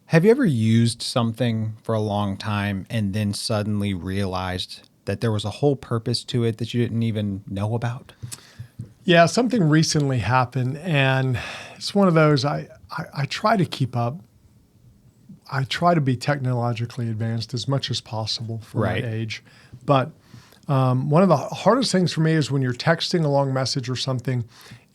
Have you ever used something for a long time and then suddenly realized that there was a whole purpose to it that you didn't even know about? Yeah, something recently happened, and it's one of those I try to keep up. I try to be technologically advanced as much as possible for Right. my age. But one of the hardest things for me is when you're texting a long message or something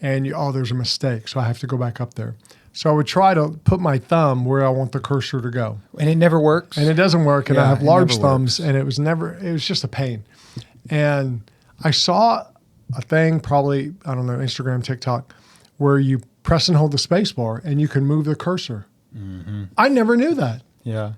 and there's a mistake, so I have to go back up there. So I would try to put my thumb where I want the cursor to go. And it never works? And it doesn't work, and I Yeah, have it large never thumbs, works. and it was just a pain. And I saw a thing, probably, I don't know, Instagram, TikTok, where you press and hold the space bar and you can move the cursor. Mm-hmm. I never knew that. Yeah.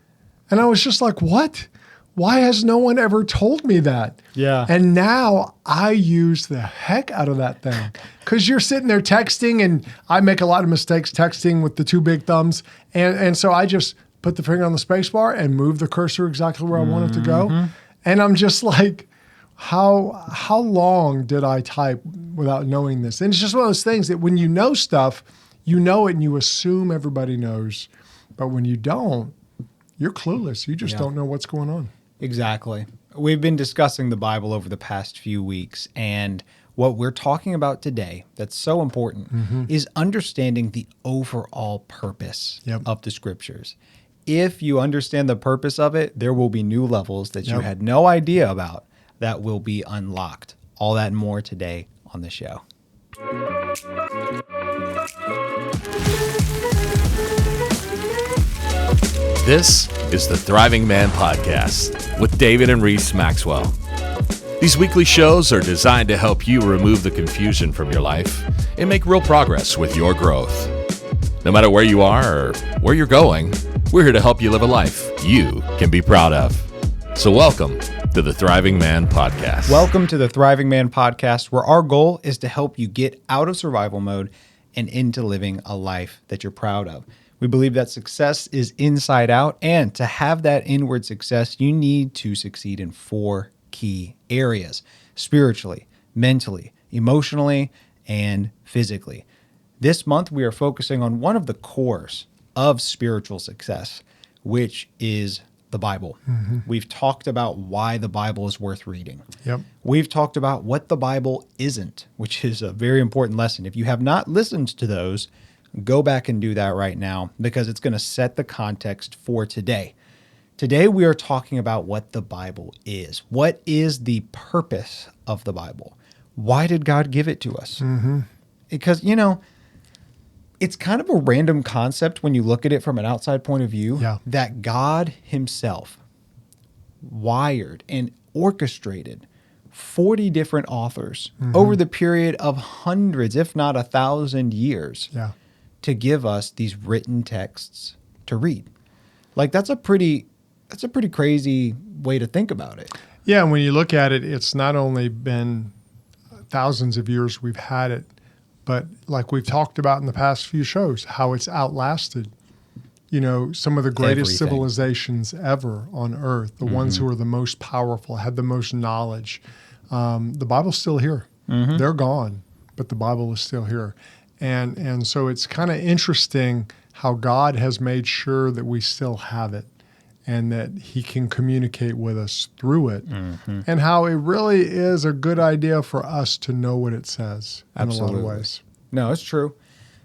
And I was just like, what? Why has no one ever told me that? Yeah. And now I use the heck out of that thing because you're sitting there texting, and I make a lot of mistakes texting with the two big thumbs. And so I just put the finger on the space bar and move the cursor exactly where I want it to go. And I'm just like, how long did I type without knowing this? And it's just one of those things that when you know stuff, you know it and you assume everybody knows. But when you don't, you're clueless. You just don't know what's going on. Exactly. We've been discussing the Bible over the past few weeks, and what we're talking about today that's so important is understanding the overall purpose of the scriptures. If you understand the purpose of it, there will be new levels that you had no idea about that will be unlocked. All that and more today on the show. This is the Thriving Man Podcast with David and Reese Maxwell. These weekly shows are designed to help you remove the confusion from your life and make real progress with your growth. No matter where you are or where you're going, we're here to help you live a life you can be proud of. So welcome to the Thriving Man Podcast. Welcome to the Thriving Man Podcast, where our goal is to help you get out of survival mode and into living a life that you're proud of. We believe that success is inside out, and to have that inward success, you need to succeed in 4 key areas: spiritually, mentally, emotionally, and physically. This month, we are focusing on one of the cores of spiritual success, which is the Bible. We've talked about why the Bible is worth reading. We've talked about what the Bible isn't, which is a very important lesson. If you have not listened to those, go back and do that right now, because it's going to set the context for today. Today, we are talking about what the Bible is. What is the purpose of the Bible? Why did God give it to us? Because, it's kind of a random concept when you look at it from an outside point of view, that God himself wired and orchestrated 40 different authors over the period of hundreds, if not 1,000 years, to give us these written texts to read. Like, that's a pretty crazy way to think about it. Yeah, and when you look at it, it's not only been thousands of years we've had it, but like we've talked about in the past few shows, how it's outlasted, some of the greatest civilizations ever on earth, the ones who are the most powerful, had the most knowledge. The Bible's still here. They're gone, but the Bible is still here. And so it's kind of interesting how God has made sure that we still have it and that he can communicate with us through it, and how it really is a good idea for us to know what it says in a lot of ways. No, it's true.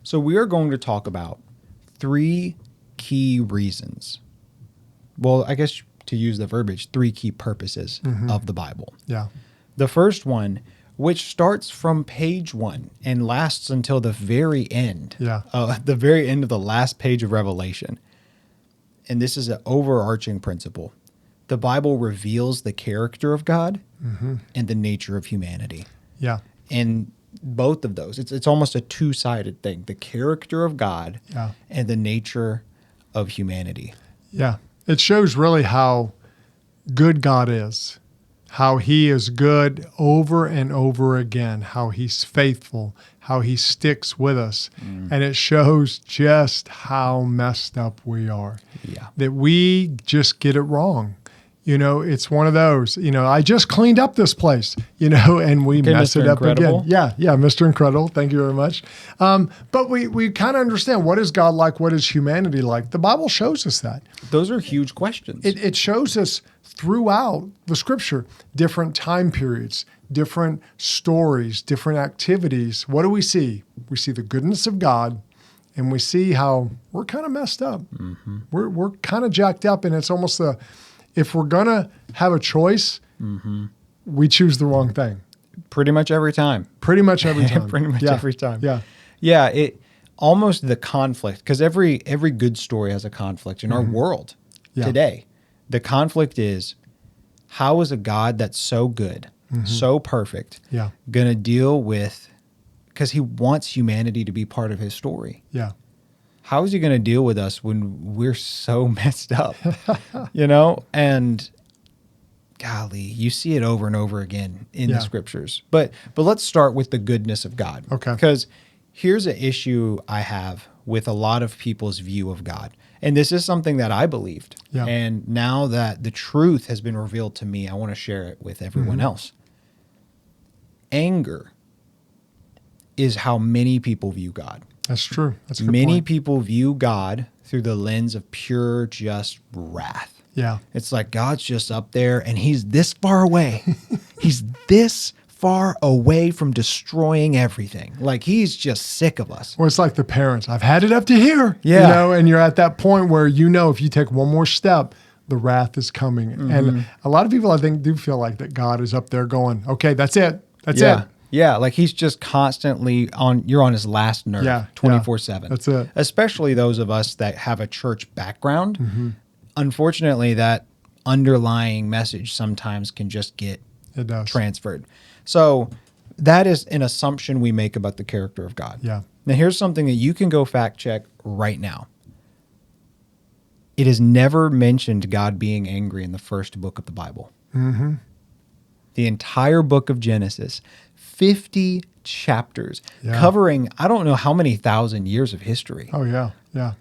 So we are going to talk about 3 key reasons. Well, I guess to use the verbiage, 3 key purposes of the Bible. Yeah. The first one, which starts from page 1 and lasts until the very end. The very end of the last page of Revelation. And this is an overarching principle. The Bible reveals the character of God and the nature of humanity. Yeah. And both of those, it's almost a 2-sided thing. The character of God and the nature of humanity. Yeah. It shows really how good God is, how he is good over and over again, how he's faithful, how he sticks with us. And it shows just how messed up we are. Yeah. That we just get it wrong. It's one of those, I just cleaned up this place, and we Okay, mess Mr. it up Incredible. again. Yeah, Mr. Incredible. Thank you very much. But we kind of understand, what is God like? What is humanity like? The Bible shows us that. Those are huge questions. It shows us throughout the scripture, different time periods, different stories, different activities. What do we see? We see the goodness of God, and we see how we're kind of messed up. Mm-hmm. We're kind of jacked up, and it's almost if we're going to have a choice, Mm-hmm. we choose the wrong thing. Pretty much every time. Pretty much every time. Pretty much every time. Yeah. Yeah, it almost the conflict, because every good story has a conflict in our world Yeah. today. The conflict is, how is a God that's so good, so perfect, Yeah. going to deal with, because he wants humanity to be part of his story. Yeah. How is he going to deal with us when we're so messed up? And golly, you see it over and over again in Yeah. the scriptures. But let's start with the goodness of God. Okay. Because here's an issue I have with a lot of people's view of God. And this is something that I believed. Yeah. And now that the truth has been revealed to me, I want to share it with everyone else. Anger is how many people view God. That's true. That's a good Many point. people view God through the lens of pure, just wrath. Yeah. It's like God's just up there and he's this far away. He's this far away from destroying everything. Like he's just sick of us. Or it's like the parents. I've had it up to here. Yeah. And you're at that point where if you take one more step, the wrath is coming. And a lot of people, I think, do feel like that God is up there going, okay, that's it. That's Yeah. it. Yeah, like he's just constantly you're on his last nerve, Yeah, 24/7. that's it. Especially those of us that have a church background. Mm-hmm. Unfortunately, that underlying message sometimes can just get It does. transferred. So that is an assumption we make about the character of God. Yeah. Now here's something that you can go fact check right now. It is never mentioned God being angry in the first book of the Bible. Mm-hmm. The entire book of Genesis, 50 chapters, Yeah. covering I don't know how many thousand years of history. Oh, yeah. Yeah.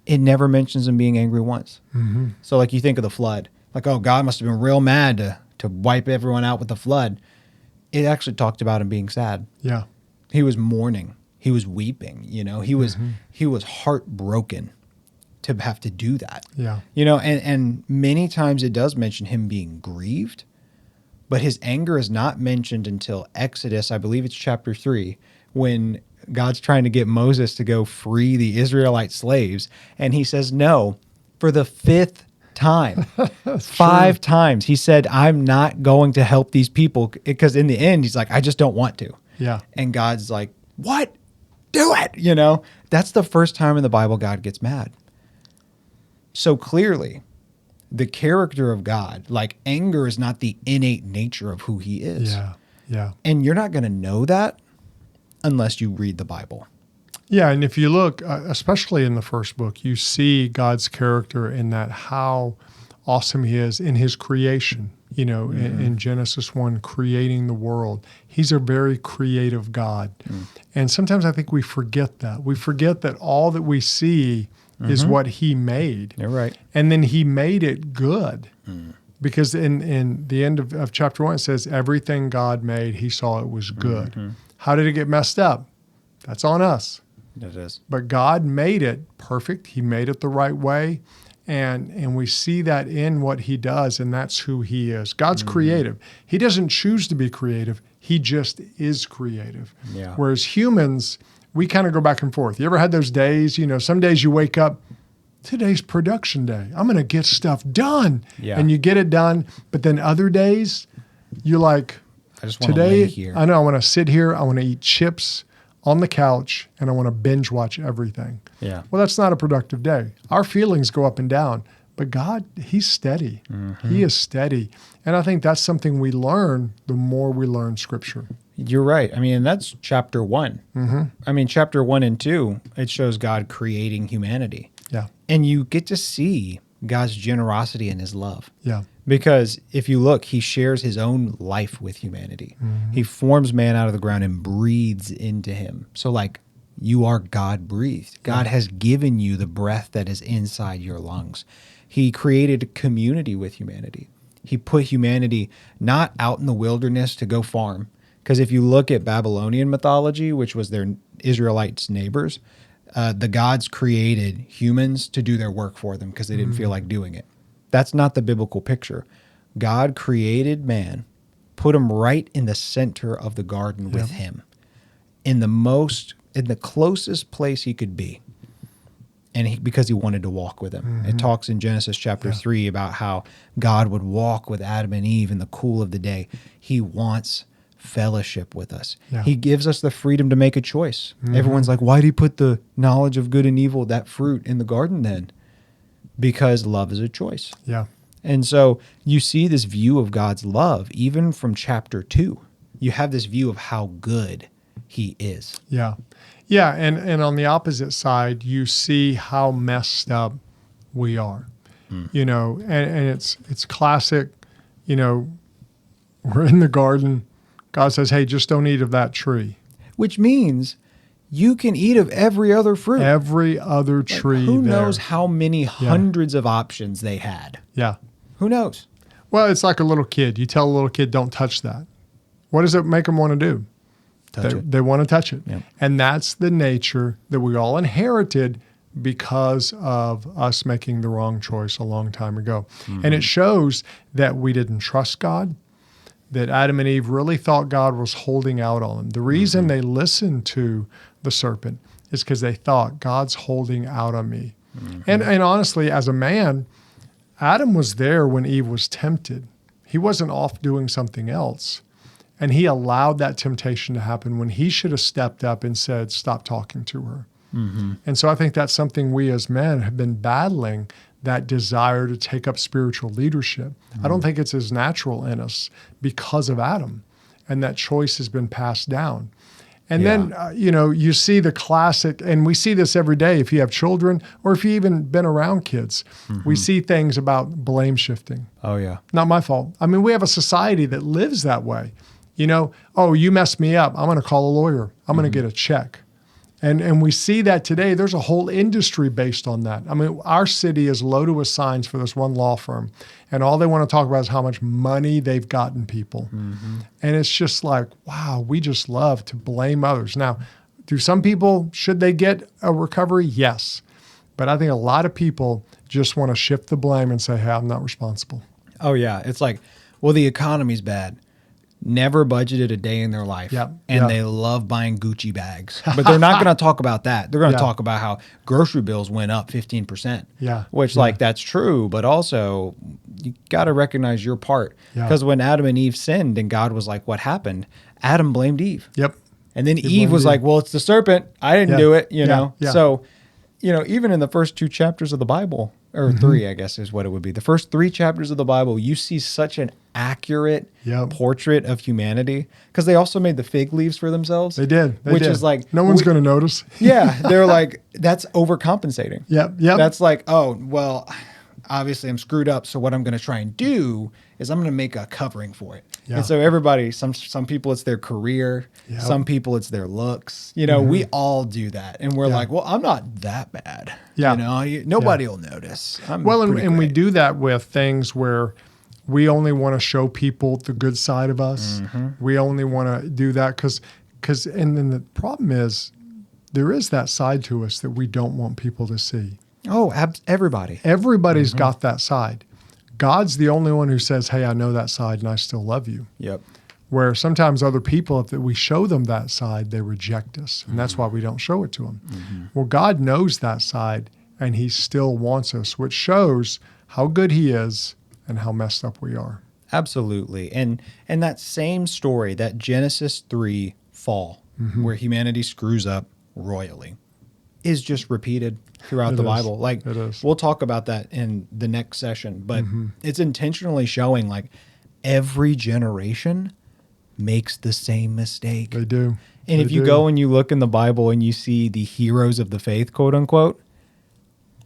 It never mentions him being angry once. Mm-hmm. So like you think of the flood, like, oh, God must have been real mad to wipe everyone out with the flood. It actually talked about him being sad. Yeah. He was mourning. He was weeping. He was heartbroken to have to do that. Yeah. And many times it does mention him being grieved, but his anger is not mentioned until Exodus, I believe it's chapter 3, when God's trying to get Moses to go free the Israelite slaves. And he says no for the 5th time. 5 times. He said, I'm not going to help these people, because in the end, he's like, I just don't want to. Yeah. And God's like, what? Do it. That's the first time in the Bible God gets mad. So clearly, the character of God, like anger is not the innate nature of who he is. Yeah. Yeah. And you're not going to know that unless you read the Bible. Yeah, and if you look, especially in the first book, you see God's character in that how awesome he is in his creation. In Genesis 1, creating the world. He's a very creative God. And sometimes I think we forget that. We forget that all that we see is what he made. You're right. And then he made it good. Because in the end of chapter 1, it says, everything God made, he saw it was good. How did it get messed up? That's on us. It is. But God made it perfect. He made it the right way. And we see that in what he does, and that's who he is. God's creative. He doesn't choose to be creative. He just is creative. Yeah. Whereas humans, we kind of go back and forth. You ever had those days, some days you wake up, today's production day. I'm going to get stuff done. Yeah. And you get it done. But then other days, you're like, I just want to today, lay here. I know I want to sit here. I want to eat chips on the couch, and I want to binge watch everything. Yeah. Well, that's not a productive day. Our feelings go up and down, but God, he's steady. He is steady. And I think that's something we learn the more we learn Scripture. You're right. I mean, and that's chapter 1. I mean, chapter 1 and 2, it shows God creating humanity. Yeah. And you get to see God's generosity and his love. Yeah. Because if you look, he shares his own life with humanity. He forms man out of the ground and breathes into him. So like you are God breathed. God has given you the breath that is inside your lungs. He created a community with humanity. He put humanity not out in the wilderness to go farm. Because if you look at Babylonian mythology, which was their Israelites' neighbors, the gods created humans to do their work for them because they didn't feel like doing it. That's not the biblical picture. God created man, put him right in the center of the garden with him, in the closest place he could be. And because he wanted to walk with him. It talks in Genesis chapter 3 about how God would walk with Adam and Eve in the cool of the day. He wants fellowship with us. Yeah. He gives us the freedom to make a choice. Everyone's like, why did he put the knowledge of good and evil, that fruit, in the garden then? Because love is a choice. Yeah. And so you see this view of God's love, even from chapter 2. You have this view of how good he is. Yeah. Yeah. And on the opposite side, you see how messed up we are. You know, and it's classic, you know, we're in the garden. God says, hey, just don't eat of that tree. Which means you can eat of every other fruit. Every other tree. Who there. knows how many hundreds of options they had? Yeah. Who knows? Well, it's like a little kid. You tell a little kid, don't touch that. What does it make them want to do? They want to touch it. Yep. And that's the nature that we all inherited because of us making the wrong choice a long time ago. And it shows that we didn't trust God, that Adam and Eve really thought God was holding out on them. The reason they listened to the serpent is because they thought, God's holding out on me. And honestly, as a man, Adam was there when Eve was tempted. He wasn't off doing something else. And he allowed that temptation to happen when he should have stepped up and said, stop talking to her. And so I think that's something we as men have been battling, that desire to take up spiritual leadership. I don't think it's as natural in us because of Adam. And that choice has been passed down. And then, you know, you see the classic, and we see this every day if you have children or if you even been around kids. We see things about blame shifting. Oh, yeah. Not my fault. I mean, we have a society that lives that way. You know, oh, you messed me up. I'm going to call a lawyer. I'm going to get a check. And we see that today. There's a whole industry based on that. I mean, our city is loaded with signs for this one law firm. And all they want to talk about is how much money they've gotten people. And it's just like, wow, we just love to blame others. Now, do some people, should they get a recovery? Yes. But I think a lot of people just want to shift the blame and say, hey, I'm not responsible. Oh, yeah. It's like, well, the economy's bad. Never budgeted a day in their life. And they love buying Gucci bags. But they're not going to talk about that. They're going to talk about how grocery bills went up 15%. Which, like, that's true. But also, you got to recognize your part. Because when Adam and Eve sinned and God was like, what happened? Adam blamed Eve. And then Eve was like, well, it's the serpent. I didn't do it, you know. So, you know, even in the first 2 chapters of the Bible, or 3, I guess is what it would be. The first 3 chapters of the Bible, you see such an accurate portrait of humanity, because they also made the fig leaves for themselves. They did. Which is like, no one's going to notice. They're like, that's overcompensating. That's like, oh, well, obviously I'm screwed up, so what I'm going to try and do is I'm going to make a covering for it. And so everybody, some people it's their career, some people it's their looks. You know, we all do that, and we're like, well, I'm not that bad. You know, nobody will notice. And we do that with things where we only want to show people the good side of us. We only want to do that because and then the problem is there is that side to us that we don't want people to see. Oh, everybody. Everybody's got that side. God's the only one who says, hey, I know that side and I still love you. Where sometimes other people, if we show them that side, they reject us. And that's why we don't show it to them. Well, God knows that side and he still wants us, which shows how good he is and how messed up we are. Absolutely. And that same story, that Genesis 3 fall, where humanity screws up royally, is just repeated throughout the Bible. Like, we'll talk about that in the next session, but it's intentionally showing like every generation makes the same mistake. They do. And if you go and you look in the Bible and you see the heroes of the faith, quote unquote,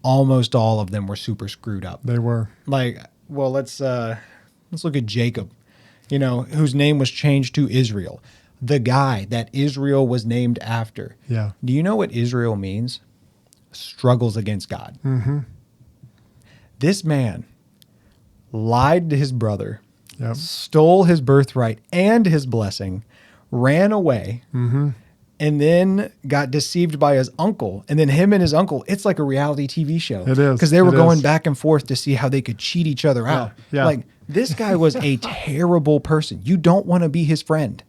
almost all of them were super screwed up. They were. Like, well, let's look at Jacob, you know, whose name was changed to Israel. the guy that Israel was named after. Yeah. Do you know what Israel means? Struggles against God. Mm-hmm. This man lied to his brother, Yep. stole his birthright and his blessing, ran away, Mm-hmm. and then got deceived by his uncle. And then him and his uncle, it's like a reality TV show. It is. Because they were It going is. back and forth to see how they could cheat each other out. Yeah. Like, this guy was a terrible person. You don't want to be his friend.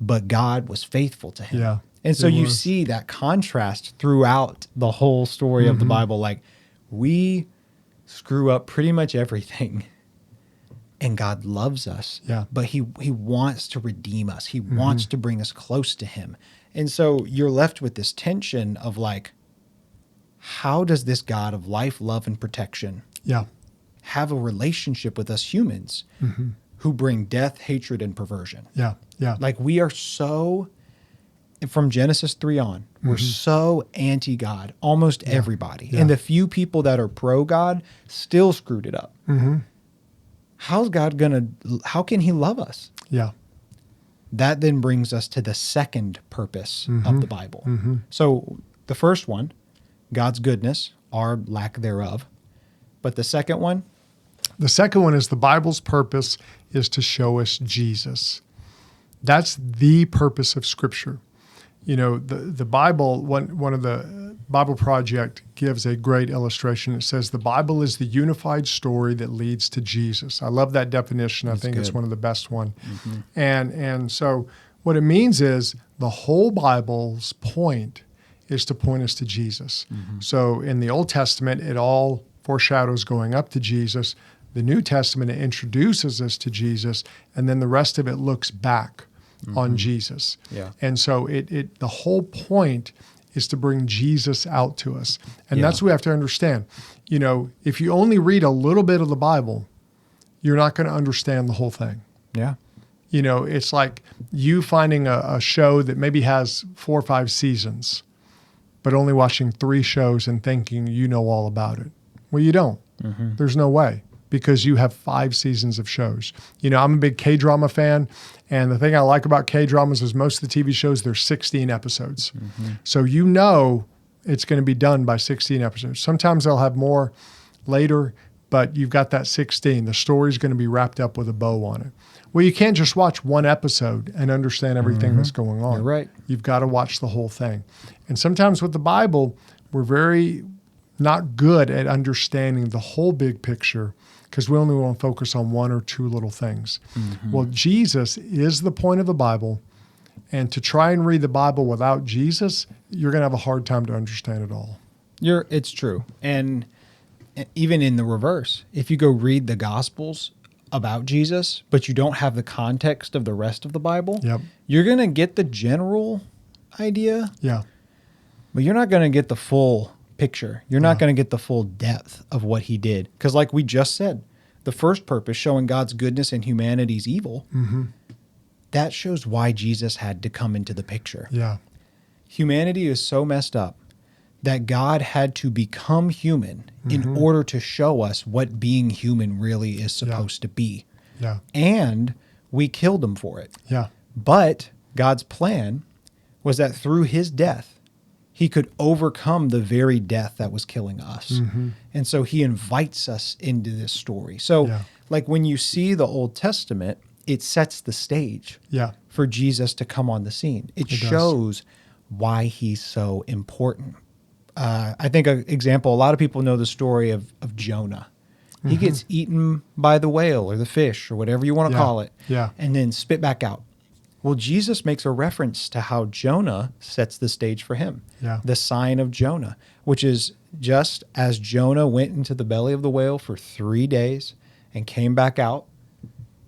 But God was faithful to him. Yeah, And so he you was. see that contrast throughout the whole story of the Bible. Like, we screw up pretty much everything. And God loves us. Yeah. But he wants to redeem us. He wants to bring us close to him. And so you're left with this tension of like, how does this God of life, love, and protection Yeah. have a relationship with us humans who bring death, hatred, and perversion? Yeah. Yeah. Like, we are so, from Genesis 3 on, we're so anti-God, almost everybody. Yeah. And the few people that are pro-God still screwed it up. Mm-hmm. How can he love us? Yeah. That then brings us to the second purpose of the Bible. Mm-hmm. So the first one, God's goodness, or lack thereof. But the second one, The second one is the Bible's purpose is to show us Jesus. That's the purpose of Scripture. You know, the Bible, one of the Bible Project gives a great illustration. It says the Bible is the unified story that leads to Jesus. I love that definition. I think it's good. one of the best one. And so what it means is the whole Bible's point is to point us to Jesus. So in the Old Testament, it all foreshadows going up to Jesus. The New Testament, it introduces us to Jesus, and then the rest of it looks back on Jesus. Yeah. And so the whole point is to bring Jesus out to us. And Yeah. that's what we have to understand. You know, if you only read a little bit of the Bible, you're not going to understand the whole thing. yeah, You know, it's like you finding a show that maybe has 4 or 5 seasons, but only watching 3 shows and thinking you know all about it. Well, you don't. There's no way, because you have 5 seasons of shows. You know, I'm a big K-drama fan, and the thing I like about K-dramas is most of the TV shows, there's 16 episodes. So you know it's going to be done by 16 episodes. Sometimes they'll have more later, but you've got that 16. The story's going to be wrapped up with a bow on it. Well, you can't just watch one episode and understand everything that's going on. You're right. You've got to watch the whole thing. And sometimes with the Bible, we're very not good at understanding the whole big picture because we only want to focus on 1 or 2 little things. Well, Jesus is the point of the Bible. And to try and read the Bible without Jesus, you're going to have a hard time to understand it all. it's true. And even in the reverse, if you go read the Gospels about Jesus, but you don't have the context of the rest of the Bible, Yep. you're going to get the general idea, Yeah. but you're not going to get the full picture. You're not going to get the full depth of what he did. Because like we just said, the first purpose, showing God's goodness and humanity's evil, that shows why Jesus had to come into the picture. Yeah. Humanity is so messed up that God had to become human in order to show us what being human really is supposed to be. Yeah. And we killed him for it. Yeah. But God's plan was that through his death, he could overcome the very death that was killing us. And so he invites us into this story. So Yeah. like when you see the Old Testament, it sets the stage Yeah. for Jesus to come on the scene. It does. shows why he's so important. I think an example, a lot of people know the story of Jonah. He gets eaten by the whale or the fish or whatever you want to Yeah. call it, Yeah. and then spit back out. Well, Jesus makes a reference to how Jonah sets the stage for him. Yeah. The sign of Jonah, which is just as Jonah went into the belly of the whale for 3 days and came back out,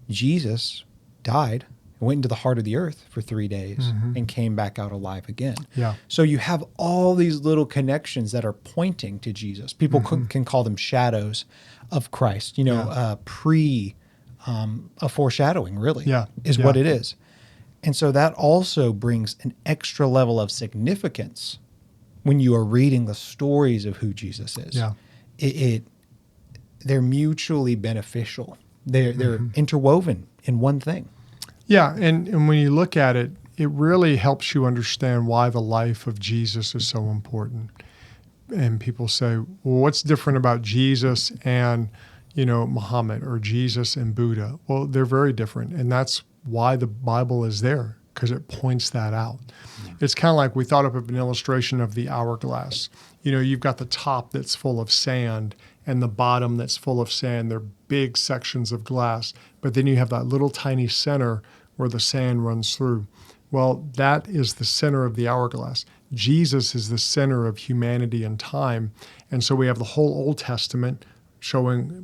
Jesus died and went into the heart of the earth for 3 days and came back out alive again. Yeah. So you have all these little connections that are pointing to Jesus. People can call them shadows of Christ, a foreshadowing, really, Yeah. is Yeah. what it is. And so that also brings an extra level of significance when you are reading the stories of who Jesus is. Yeah. They're mutually beneficial. They're interwoven in one thing. Yeah, and when you look at it, it really helps you understand why the life of Jesus is so important. And people say, well, what's different about Jesus and, Muhammad or Jesus and Buddha? Well, they're very different. And that's why the Bible is there, because it points that out. It's kind of like we thought of an illustration of the hourglass. You've got the top that's full of sand and the bottom that's full of sand. They're big sections of glass. But then you have that little tiny center where the sand runs through. Well, that is the center of the hourglass. Jesus is the center of humanity and time. And so we have the whole Old Testament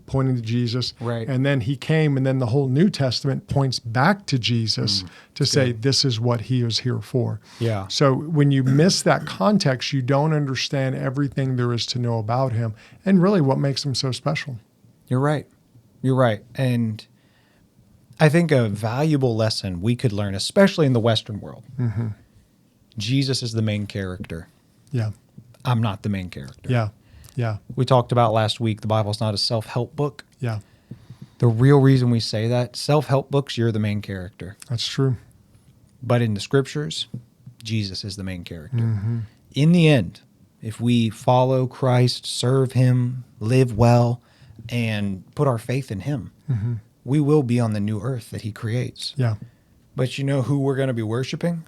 pointing to Jesus. Right. And then he came, and then the whole New Testament points back to Jesus to say, this is what he is here for. Yeah. So when you miss that context, you don't understand everything there is to know about him and really what makes him so special. You're right. You're right. And I think a valuable lesson we could learn, especially in the Western world, Jesus is the main character. Yeah. I'm not the main character. Yeah. Yeah. We talked about last week, the Bible's not a self-help book. Yeah. The real reason we say that, self-help books, you're the main character. That's true. But in the scriptures, Jesus is the main character. In the end, if we follow Christ, serve him, live well, and put our faith in him, we will be on the new earth that he creates. Yeah. But you know who we're going to be worshiping?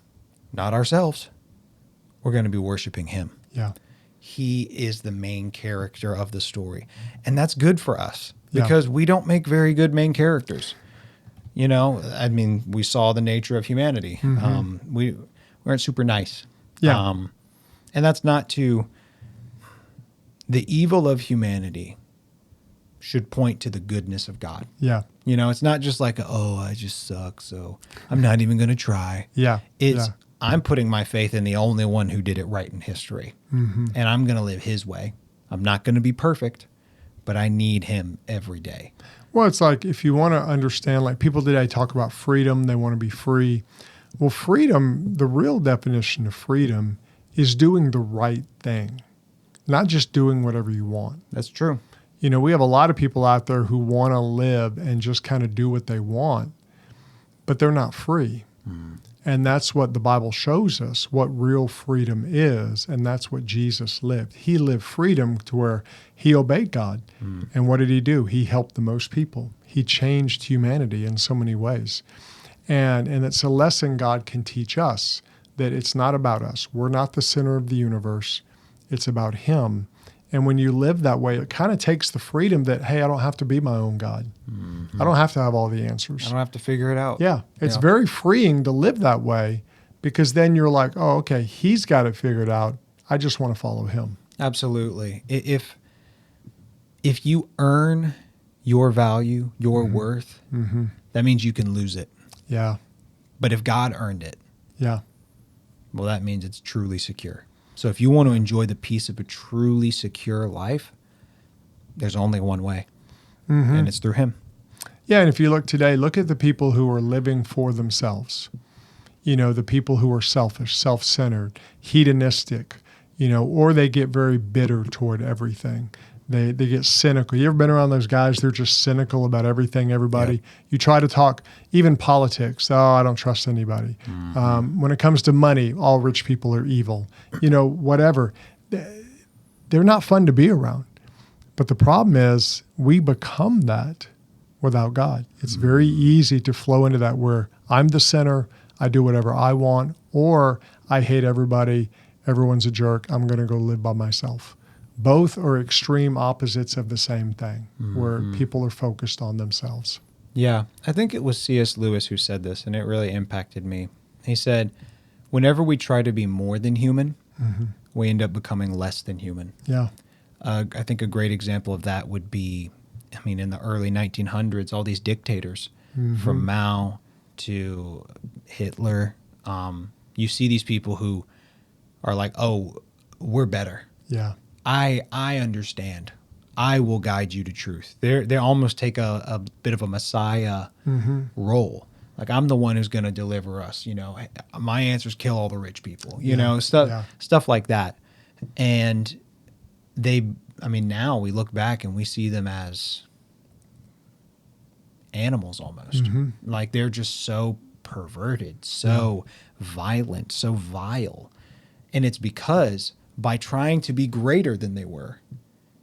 Not ourselves. We're going to be worshiping him. Yeah. He is the main character of the story. And that's good for us Yeah. because we don't make very good main characters. We saw the nature of humanity. We weren't super nice. Yeah. And that's not to... The evil of humanity should point to the goodness of God. Yeah. It's not just like, I just suck, so I'm not even going to try. Yeah. It's... Yeah. I'm putting my faith in the only one who did it right in history. And I'm going to live his way. I'm not going to be perfect, but I need him every day. Well, it's like if you want to understand, like people today talk about freedom, they want to be free. Well, freedom, the real definition of freedom is doing the right thing, not just doing whatever you want. That's true. We have a lot of people out there who want to live and just kind of do what they want, but they're not free. And that's what the Bible shows us, what real freedom is. And that's what Jesus lived. He lived freedom to where he obeyed God. And what did he do? He helped the most people. He changed humanity in so many ways. And it's a lesson God can teach us, that it's not about us. We're not the center of the universe. It's about him. And when you live that way, it kind of takes the freedom that, hey, I don't have to be my own God. I don't have to have all the answers. I don't have to figure it out. Yeah. It's very freeing to live that way because then you're like, oh, okay, he's got it figured out. I just want to follow him. Absolutely. If you earn your value, your worth, that means you can lose it. Yeah. But if God earned it, Yeah. well, that means it's truly secure. So if you want to enjoy the peace of a truly secure life, there's only one way, and it's through him. Yeah. And if you look today, look at the people who are living for themselves. The people who are selfish, self-centered, hedonistic, or they get very bitter toward everything. They get cynical. You ever been around those guys? They're just cynical about everything, everybody. Yeah. You try to talk, even politics. Oh, I don't trust anybody. When it comes to money, all rich people are evil. Whatever. They're not fun to be around. But the problem is we become that without God. It's very easy to flow into that where I'm the center, I do whatever I want, or I hate everybody, everyone's a jerk, I'm going to go live by myself. Both are extreme opposites of the same thing, where people are focused on themselves. Yeah, I think it was C.S. Lewis who said this, and it really impacted me. He said, whenever we try to be more than human, we end up becoming less than human. Yeah. I think a great example of that would be, in the early 1900s, all these dictators, from Mao to Hitler, you see these people who are like, oh, we're better. Yeah. I understand. I will guide you to truth. They almost take a bit of a messiah role. Like, I'm the one who's going to deliver us. My answers kill all the rich people. Stuff like that. And now we look back and we see them as animals almost. Like, they're just so perverted, so violent, so vile. And it's because by trying to be greater than they were,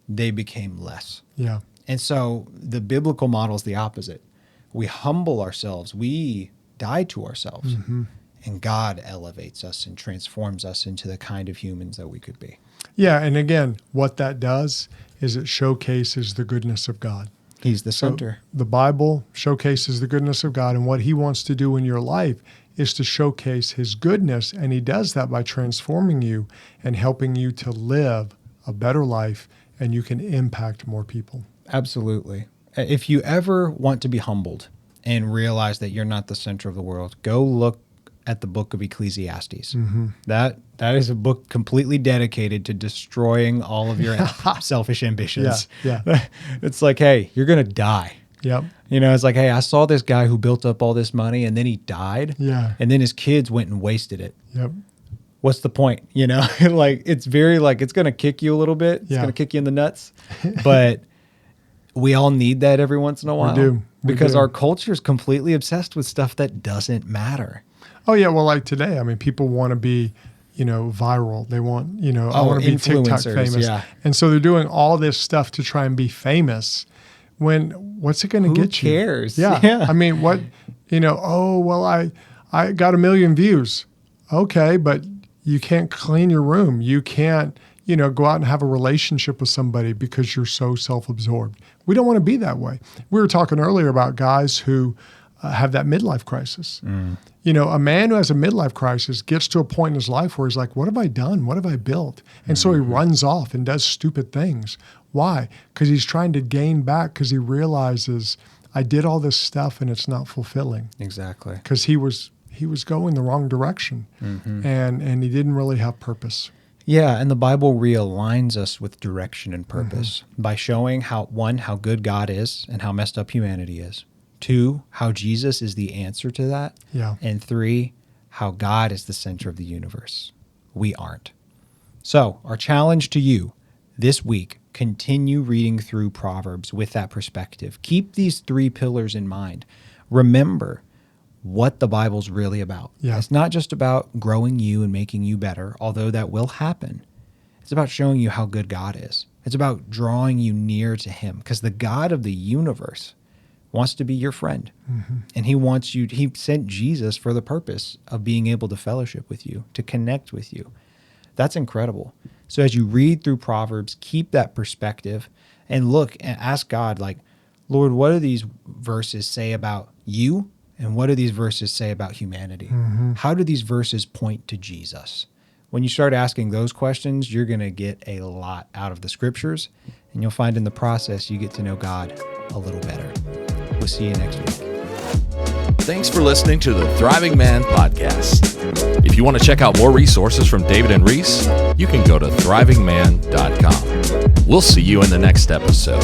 they became less. Yeah. And so the biblical model is the opposite. We humble ourselves. We die to ourselves. And God elevates us and transforms us into the kind of humans that we could be. Yeah. And again, what that does is it showcases the goodness of God. He's the So center. the Bible showcases the goodness of God, and what he wants to do in your life is to showcase his goodness, and he does that by transforming you and helping you to live a better life, and you can impact more people. Absolutely. If you ever want to be humbled and realize that you're not the center of the world, go look at the book of Ecclesiastes. That is a book completely dedicated to destroying all of your selfish ambitions. Yeah. It's like, hey, you're going to die. Yep. You know, it's like, hey, I saw this guy who built up all this money and then he died. Yeah. And then his kids went and wasted it. Yep. What's the point? You know, like it's very like it's going to kick you a little bit. It's Yeah. going to kick you in the nuts. But we all need that every once in a while. do. We Because do. our culture is completely obsessed with stuff that doesn't matter. Oh yeah. Well, like today, I mean, people want to be, viral. They want, I Oh, want to be TikTok influencers, famous. yeah. And so they're doing all this stuff to try and be famous. When what's it going to Who get you? cares? Yeah. Yeah. I mean, what, oh, well, I got 1 million views. Okay. But you can't clean your room. You can't, go out and have a relationship with somebody because you're so self-absorbed. We don't want to be that way. We were talking earlier about guys who have that midlife crisis. A man who has a midlife crisis gets to a point in his life where he's like, what have I done? What have I built? And so he runs off and does stupid things. Why? Because he's trying to gain back because he realizes I did all this stuff and it's not fulfilling. Exactly. Because he was going the wrong direction and he didn't really have purpose. Yeah, and the Bible realigns us with direction and purpose by showing how good God is and how messed up humanity is. 2, how Jesus is the answer to that. Yeah. And 3, how God is the center of the universe. We aren't. So, our challenge to you this week, continue reading through Proverbs with that perspective. Keep these 3 pillars in mind. Remember what the Bible's really about. Yeah. It's not just about growing you and making you better, although that will happen. It's about showing you how good God is. It's about drawing you near to him because the God of the universe wants to be your friend. And he sent Jesus for the purpose of being able to fellowship with you, to connect with you. That's incredible. So as you read through Proverbs, keep that perspective and look and ask God, like, Lord, what do these verses say about you? And what do these verses say about humanity? How do these verses point to Jesus? When you start asking those questions, you're going to get a lot out of the scriptures, and you'll find in the process you get to know God a little better. We'll see you next week. Thanks for listening to the Thriving Man Podcast. If you want to check out more resources from David and Reese, you can go to thrivingman.com. We'll see you in the next episode.